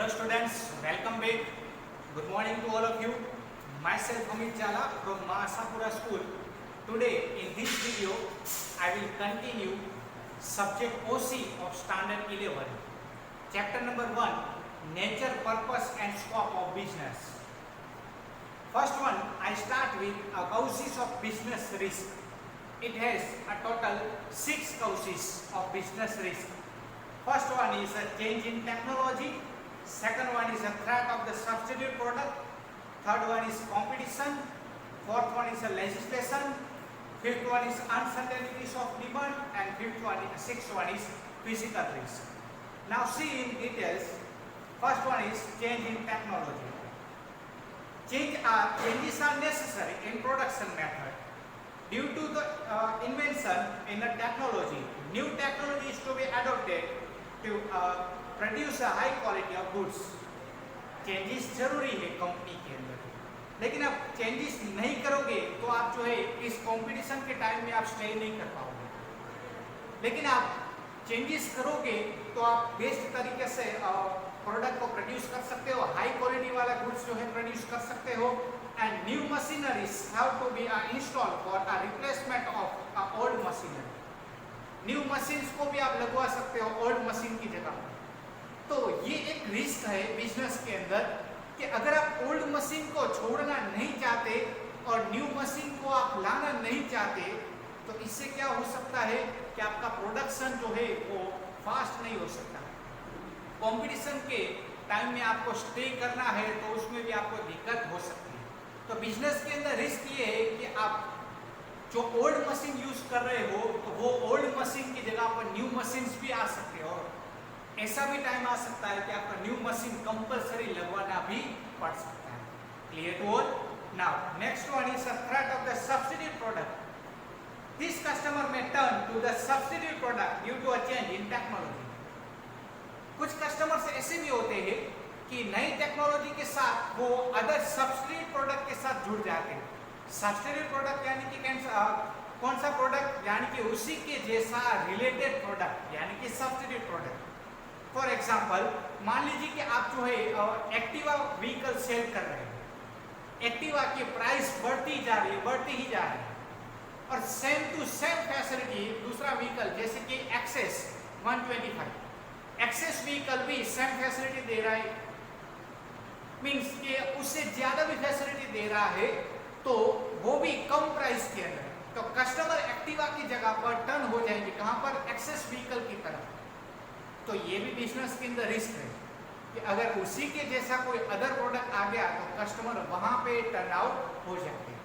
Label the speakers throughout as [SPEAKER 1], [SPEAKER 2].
[SPEAKER 1] Hello students, welcome back. Good morning to all of you. Myself Amit Jala from Mahasapura School. Today in this video I will continue subject OC of standard 11. Chapter number 1, nature, purpose and scope of business. First one, I start with a causes of business risk. It has a total 6 causes of business risk. First one is a change in technology. Second one is a threat of the substitute product. Third one is competition. Fourth one is a legislation. Fifth one is uncertainties of demand. And sixth one is physical risk. Now see in details. First one is change in technology. Changes are necessary in production method due to the invention in the technology. New technology is to be adopted to produce high quality of goods. Changes जरूरी है company के अंदर, लेकिन आप changes नहीं करोगे तो आप जो है इस कंपटीशन के टाइम में आप स्टे नहीं कर पाओगे. लेकिन आप चेंजेस करोगे तो आप बेस्ट तरीके से प्रोडक्ट को प्रोड्यूस कर सकते हो, हाई क्वालिटी वाला गुड्स जो है प्रोड्यूस कर सकते हो. And new machineries have to be install for a replacement of old machinery. New machines को भी आप लगवा सकते हो ओल्ड मशीन की जगह. तो ये एक रिस्क है बिजनेस के अंदर कि अगर आप ओल्ड मशीन को छोड़ना नहीं चाहते और न्यू मशीन को आप लाना नहीं चाहते तो इससे क्या हो सकता है कि आपका प्रोडक्शन जो है वो फास्ट नहीं हो सकता. कंपटीशन के टाइम में आपको स्टे करना है तो उसमें भी आपको दिक्कत हो सकती है. तो बिजनेस के अंदर रिस्क ये है कि आप जो ओल्ड मशीन यूज कर रहे हो तो वो ओल्ड मशीन की जगह पर न्यू मशीन्स भी आ सकते हो. ऐसा भी टाइम आ सकता है कि आपका न्यू मशीन कंपलसरी लगवाना भी पड़ सकता है. Clear to all? Now next one is a threat of the substitute product. This customer में turn to the substitute product due to a change in technology. कुछ कस्टमर्स ऐसे भी होते हैं कि नई टेक्नोलॉजी के साथ वो अदर सब्सिट्यूट प्रोडक्ट के साथ जुड़ जाते हैं. सब्सिट्यूट प्रोडक्ट यानी कि कौन सा प्रोडक्ट, यानी कि उसी के जैसा रिलेटेड प्रोडक्ट यानी कि सब्सिट्यूट प्रोडक्ट. फॉर एग्जाम्पल मान लीजिए कि आप जो है एक्टिवा व्हीकल सेल कर रहे हैं. एक्टिवा की प्राइस बढ़ती जा रही है, बढ़ती ही जा रही है, और सेम टू सेम फैसिलिटी दूसरा व्हीकल जैसे कि एक्सेस 125, एक्सेस व्हीकल भी सेम फैसिलिटी दे रहा है, मीन्स कि उससे ज्यादा भी फैसिलिटी दे रहा है, तो वो भी कम प्राइस के अंदर. तो कस्टमर एक्टिवा की जगह पर टर्न हो जाएंगे कहां पर? एक्सेस व्हीकल की तरफ. तो ये भी बिजनेस के अंदर रिस्क है कि अगर उसी के जैसा कोई अदर प्रोडक्ट आ गया तो कस्टमर वहां पे टर्न आउट हो जाते हैं.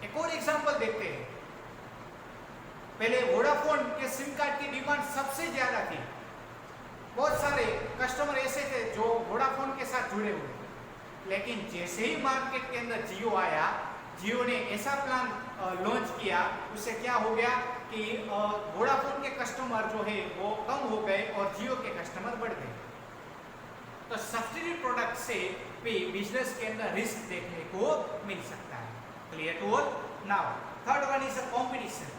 [SPEAKER 1] एक और एग्जांपल देखते हैं. पहले वोडाफोन के सिम कार्ड की डिमांड सबसे ज्यादा थी. बहुत सारे कस्टमर ऐसे थे जो वोडाफोन के साथ जुड़े हुए, लेकिन जैसे ही मार्केट के अंदर जियो आया, जियो ने ऐसा प्लान लॉन्च किया, उससे क्या हो गया कि वोडाफोन के कस्टमर जो है वो कम हो गए और जियो के कस्टमर बढ़ गए. तो सब्सिट्यूट प्रोडक्ट से भी बिजनेस के अंदर रिस्क देखने को मिल सकता है. Clear to all? Now third one is competition.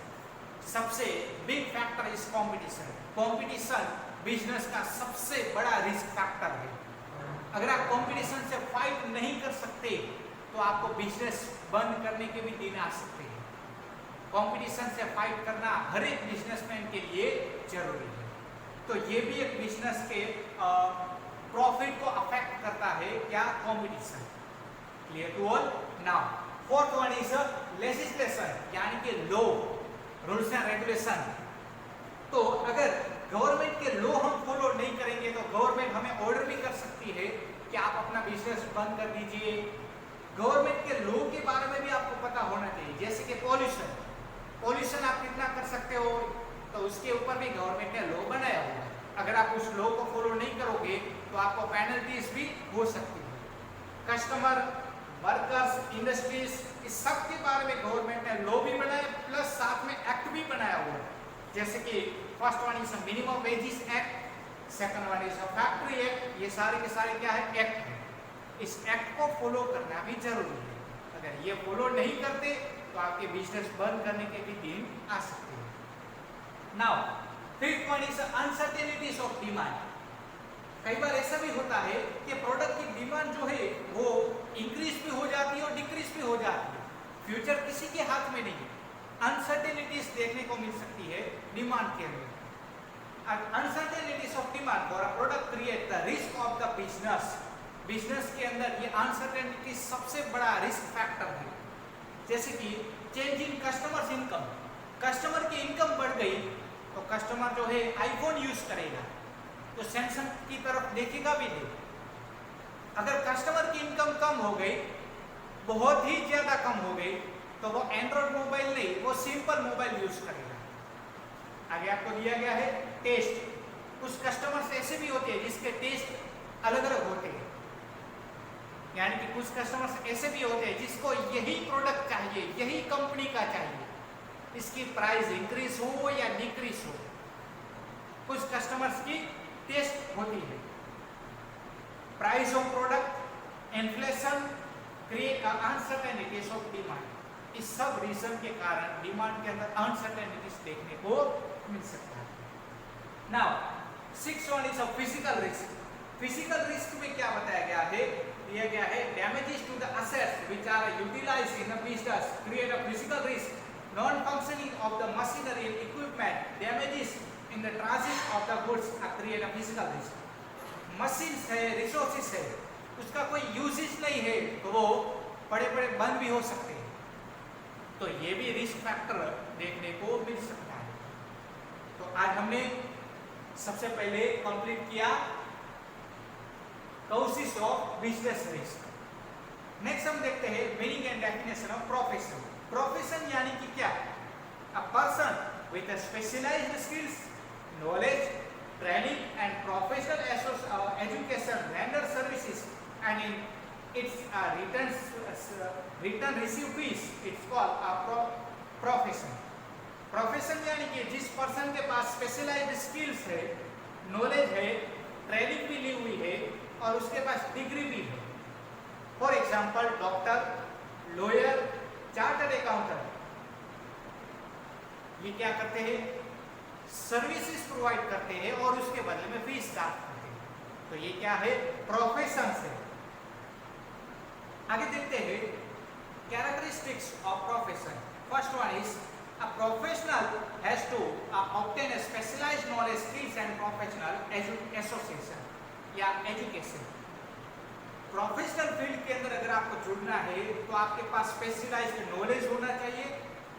[SPEAKER 1] सबसे big factor is competition. Competition business का सबसे बड़ा रिस्क फैक्टर है. अगर आप कंपटीशन से फाइट नहीं कर सकते तो आपको बिजनेस बंद करने के भी दिन आ सकते हैं. कंपटीशन से फाइट करना हर एक बिजनेसमैन के लिए जरूरी है. तो ये भी एक बिजनेस के प्रॉफिट को अफेक्ट करता है, क्या? Competition. Clear to all? Now fourth one is legislation यानी कि लॉ, रूल्स एंड रेगुलेशन. तो अगर गवर्नमेंट के लॉ हम फॉलो नहीं करेंगे तो गवर्नमेंट हमें ऑर्डर भी कर सकती है कि आप अपना बिजनेस बंद कर दीजिए. गवर्नमेंट के लॉ के बारे में भी आपको पता होना चाहिए. जैसे कि पॉल्यूशन आप कितना कर सकते हो, तो उसके ऊपर भी गवर्नमेंट ने लॉ बनाया हुआ है. अगर आप उस लॉ को फॉलो नहीं करोगे तो आपको पेनल्टीज भी हो सकती है. कस्टमर, वर्कर्स, इंडस्ट्रीज, इस सब के बारे में गवर्नमेंट ने लॉ भी बनाया, प्लस साथ में एक्ट भी बनाया हुआ है. जैसे कि first one is minimum wages act, second one is factory act. ये सारे के सारे क्या है? एक्ट है. इस एक्ट को फॉलो करना भी जरूरी है. अगर ये फॉलो नहीं करते तो आपके बिजनेस बंद करने के भी दिन आ सकते हैं. Now fifth one is uncertainties of demand. कई बार ऐसा भी होता है कि प्रोडक्ट की डिमांड जो है वो इंक्रीज भी हो जाती है और डिक्रीज भी हो जाती है। फ्यूचर किसी के हाथ में नहीं है, अनसर्टेनिटीज देखने को मिल सकती है डिमांड के अंदर। Uncertainties of demand for a product create the risk of the business. Business के अंदर ये अनसर्टेनिटी सबसे बड़ा रिस्क फैक्टर है। जैसे कि change in customers income, customer की इनकम बढ़ गई तो कस्टमर जो है आईफोन यूज करेगा तो सैमसंग की तरफ देखेगा भी नहीं। अगर कस्टमर की इनकम कम हो गई, बहुत ही ज्यादा कम हो गई, तो वो एंड्रॉइड मोबाइल नहीं, वो सिंपल मोबाइल यूज करेगा। आगे आपको दिया गया है टेस्ट। कुछ कस्टमर्स ऐसे भी होते हैं जिसके टेस्ट अलग अलग होते हैं, यानी कि कुछ कस्टमर्स ऐसे भी होते हैं जिसको यही प्रोडक्ट चाहिए, यही कंपनी का चाहिए, इसकी प्राइस इंक्रीज हो या डिक्रीज हो। कुछ कस्टमर्स की टेस्ट होती है। Price of product, inflation create uncertainties of demand. इस सब रीजन के कारण डिमांड के अंदर अनसर्टेनिटीज देखने को मिल सकता है। Now 6 one is of physical risk. Physical risk में क्या बताया गया है? दिया गया है damages to the assets which are utilised in a business create a physical risk. Non functioning of the machinery and equipment, damages in the transit of the goods create a physical risk. Machine है, resources है, उसका कोई usage नहीं है तो वो बड़े बड़े बंद भी हो सकते हैं, तो ये भी रिस्क फैक्टर देखने को मिल सकता है। तो आज हमने सबसे पहले कंप्लीट किया causes of business risk. Next हम देखते हैं meaning and definition of profession. Profession यानी कि क्या? A person with a specialised skills, knowledge, training and professional education render services and in its return receive fees, it's called a profession. Profession यानी कि जिस person के पास specialised skills है, knowledge है, training भी ली हुई है और उसके पास डिग्री भी है। For example doctor, lawyer, chartered accountant, ये क्या करते हैं? सर्विसेज प्रोवाइड करते हैं और उसके बदले में फीस चार्ज करते हैं। तो ये क्या है? प्रोफेशन है। आगे देखते हैं characteristics of profession. First one is a professional has to obtain a specialized knowledge, skills and professional association या education। प्रोफेशनल फील्ड के अंदर अगर आपको जुड़ना है तो आपके पास स्पेशलाइज्ड नॉलेज होना चाहिए,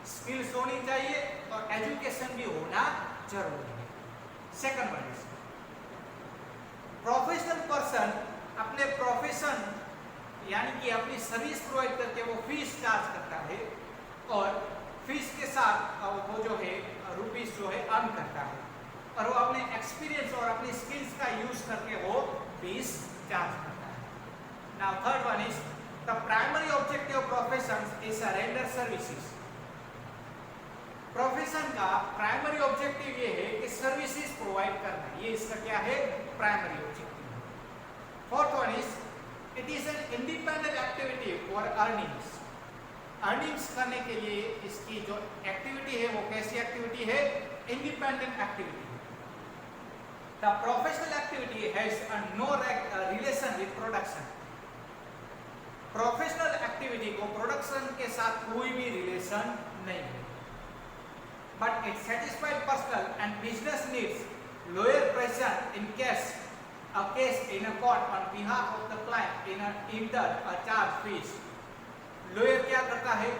[SPEAKER 1] स्किल्स होनी चाहिए और एजुकेशन भी होना जरूरी है। Second one is professional person अपने प्रोफेशन यानी कि अपनी सर्विस प्रोवाइड करके वो फीस चार्ज करता है और फीस के साथ वो जो है रुपीस जो है अर्न करता है और वो अपने एक्सपीरियंस और अपनी स्किल्स का यूज करके वो फीस चार्ज करता है। Now third one is the primary objective of profession is render services. Profession का प्राइमरी ऑब्जेक्टिव ये है कि सर्विसेज प्रोवाइड करना, ये इसका क्या है? Primary objective. Fourth one is it is an independent activity for earnings. Earnings करने के लिए इसकी जो एक्टिविटी है वो कैसी एक्टिविटी है? इंडिपेंडेंट एक्टिविटी है। The professional activity has no relation with production. Professional activity को प्रोडक्शन के साथ कोई भी रिलेशन नहीं है, but it satisfied personal and business needs, lower pressure in case a case in a court on behalf of the client in either a charge fees। Lawyer क्या करता है?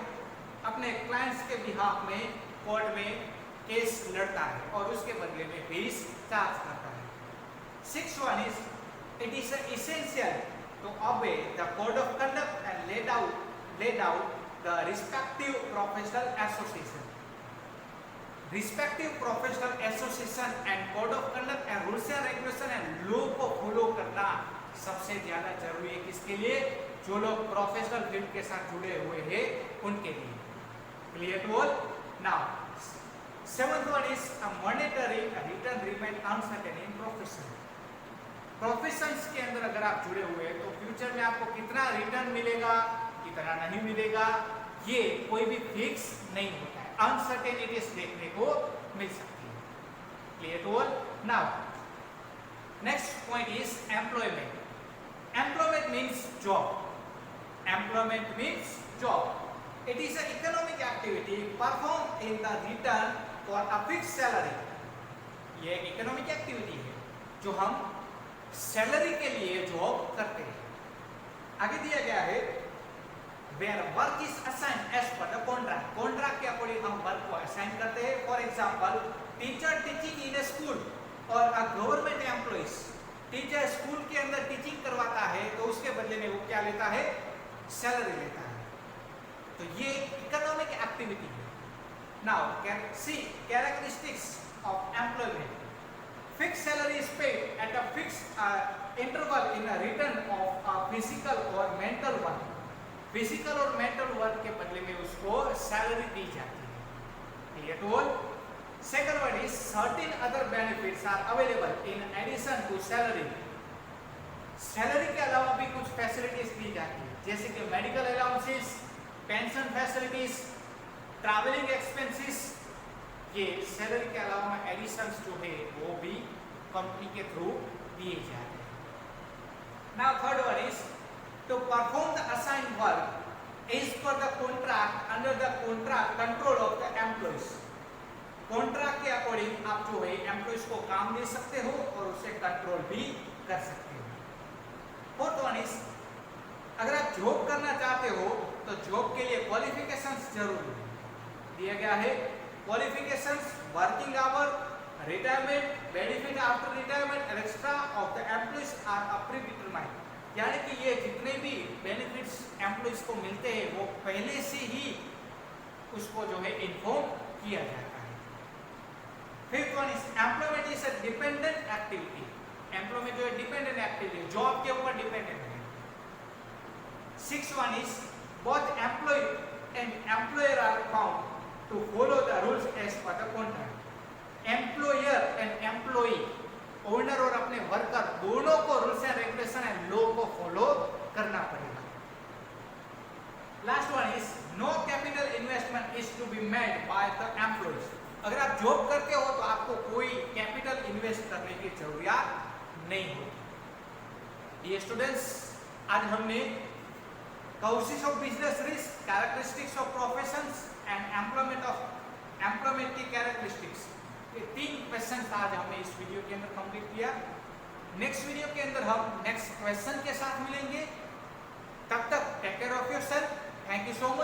[SPEAKER 1] अपने क्लाइंट्स के बिहाफ में कोर्ट में case लड़ता है और उसके बदले में फीस चार्ज करता है। Six one is it is essential to obey the code of conduct and laid out the respective professional association। respective professional association and code of conduct and rules and regulation and law को follow करना सबसे ज्यादा जरूरी है। किसके लिए? जो लोग प्रोफेशनल फील्ड के साथ जुड़े हुए हैं उनके लिए। Clear to all? Now seventh one is a monetary return remain uncertain in profession. Professions के अंदर अगर आप जुड़े हुए हैं तो फ्यूचर में आपको कितना रिटर्न मिलेगा, कितना नहीं मिलेगा, ये कोई भी फिक्स नहीं होता है। अनसर्टेनिटीज देखने को मिल सकती है। Clear to all? Now next point point is employment. Employment means job. Employment means job. It is an economic activity performed in the return for a fixed salary. ये इकोनॉमिक एक्टिविटी है जो हम salary के लिए job करते हैं. आगे दिया गया है where work is assigned as per the contract. Contract के अकॉर्डिंग हम वर्क को असाइन करते हैं. For example teacher teaching in a school और a government employees. Teacher school के अंदर टीचिंग करवाता है तो उसके बदले में वो क्या लेता है? सैलरी लेता है. तो ये इकोनॉमिक एक्टिविटी है. Now see characteristics of employment. Fixed salary is paid at a fixed interval in a return of a physical or mental work. Physical और mental work के बदले में उसको salary दी जाती है. Clear to all? Second one is certain other benefits are available in addition to salary. Salary के अलावा भी कुछ facilities दी जाती है जैसे कि medical allowances, pension facilities, traveling expenses. ये सैलरी के अलावा में एडिशंस जो है वो भी कंपनी के थ्रू दिए जाते हैं. Now third one is to perform the assigned work as per the contract under the contract control of the employees. Contract के अकॉर्डिंग आप जो है एम्प्लॉइज को काम दे सकते हो और उसे कंट्रोल भी कर सकते हो. फोर्थ वन इज अगर आप जॉब करना चाहते हो तो जॉब के लिए क्वालिफिकेशंस जरूरी है. दिया गया है qualifications, working hour, retirement, benefit after retirement and extra of the employees are predetermined. यानी कि ये जितने भी benefits employees को मिलते हैं वो पहले से ही उसको जो है इन्फॉर्म किया जाता है. Fifth one is employment is a dependent activity. Employment जो है dependent activity, जॉब के ऊपर dependent है. Sixth one is both employee and employer are bound to follow the rules as per the contract. Employer and employee, owner और अपने worker दोनों को rules and regulation and law को follow करना पड़ेगा. Last one is no capital investment is to be made by the employees. अगर आप job करते हो तो आपको कोई कैपिटल इन्वेस्ट करने की जरूरत नहीं होती. डियर स्टूडेंट्स, आज हमने causes of business risk, characteristics of professions and employment की कैरेक्टरिस्टिक्स, ये 3 क्वेश्चन आज हमने इस वीडियो के अंदर कंप्लीट किया. नेक्स्ट वीडियो के अंदर हम नेक्स्ट क्वेश्चन के साथ मिलेंगे. तब तक take care of yourself. Thank you so much.